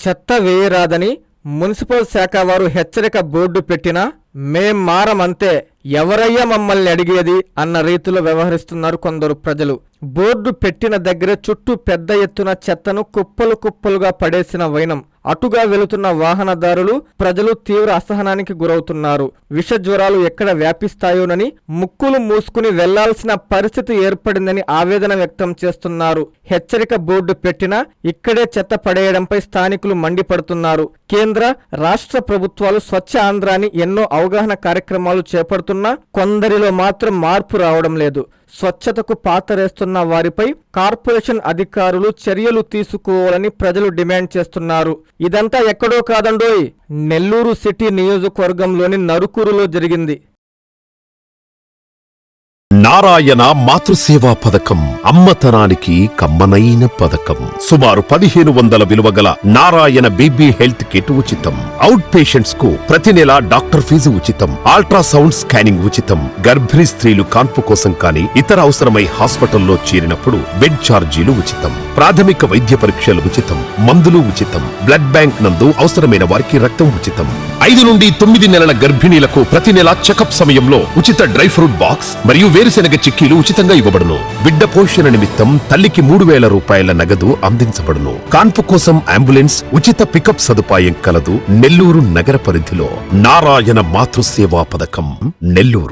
చెత్త వేయరాదని మున్సిపల్ శాఖ వారు హెచ్చరిక బోర్డు పెట్టినా మేం మారమంతే, ఎవరయ్యా మమ్మల్ని అడిగేది అన్న రీతిలో వ్యవహరిస్తున్నారు కొందరు ప్రజలు. బోర్డు పెట్టిన దగ్గర చుట్టూ పెద్ద ఎత్తున చెత్తను కుప్పలు కుప్పలుగా పడేసిన వైనం. అటుగా వెళుతున్న వాహనదారులు, ప్రజలు తీవ్ర అసహనానికి గురవుతున్నారు. విష జ్వరాలు ఎక్కడ వ్యాపిస్తాయోనని ముక్కులు మూసుకుని వెళ్లాల్సిన పరిస్థితి ఏర్పడిందని ఆవేదన వ్యక్తం చేస్తున్నారు. హెచ్చరిక బోర్డు పెట్టినా ఇక్కడే చెత్త పడేయడంపై స్థానికులు మండిపడుతున్నారు. కేంద్ర, రాష్ట్ర ప్రభుత్వాలు స్వచ్ఛ ఆంధ్రాని ఎన్నో అవగాహన కార్యక్రమాలు చేపడుతున్నా కొందరిలో మాత్రం మార్పు రావడం లేదు. స్వచ్ఛతకు పాతరేస్తున్న వారిపై కార్పొరేషన్ అధికారులు చర్యలు తీసుకోవాలని ప్రజలు డిమాండ్ చేస్తున్నారు. ఇదంతా ఎక్కడో కాదండోయ్, నెల్లూరు సిటీ నియోజకవర్గంలోని నరుకూరులో జరిగింది. నారాయణ మాతృసేవా పథకం అమ్మతనానికి కమ్మనైన పథకం. సుమారు 1500 విలువగల నారాయణ బీబీ హెల్త్ కిట్ ఉచితం. అవుట్ పేషెంట్స్ కు ప్రతి నెల డాక్టర్ ఫీజు ఉచితం. అల్ట్రాసౌండ్ స్కానింగ్ ఉచితం. గర్భిణీ స్త్రీలు కాన్పు కోసం కానీ ఇతర అవసరమై హాస్పిటల్లో చేరినప్పుడు బెడ్ ఛార్జీలు ఉచితం. ప్రాథమిక వైద్య పరీక్షలు ఉచితం. మందులు ఉచితం. బ్లడ్ బ్యాంక్ నందు అవసరమైన వారికి రక్తం ఉచితం. 5 నుండి 9 నెలల గర్భిణీలకు ప్రతి నెల చెకప్ సమయంలో ఉచిత డ్రై ఫ్రూట్ బాక్స్ మరియు వేరుశెనగ చిక్కీలు ఉచితంగా ఇవ్వబడును. బిడ్డ పోషణ నిమిత్తం తల్లికి 3000 రూపాయల నగదు అందించబడును. కాన్పు కోసం అంబులెన్స్, ఉచిత పికప్ సదుపాయం కలదు. నెల్లూరు నగర పరిధిలో నారాయణ మాతృసేవా పథకం, నెల్లూరు.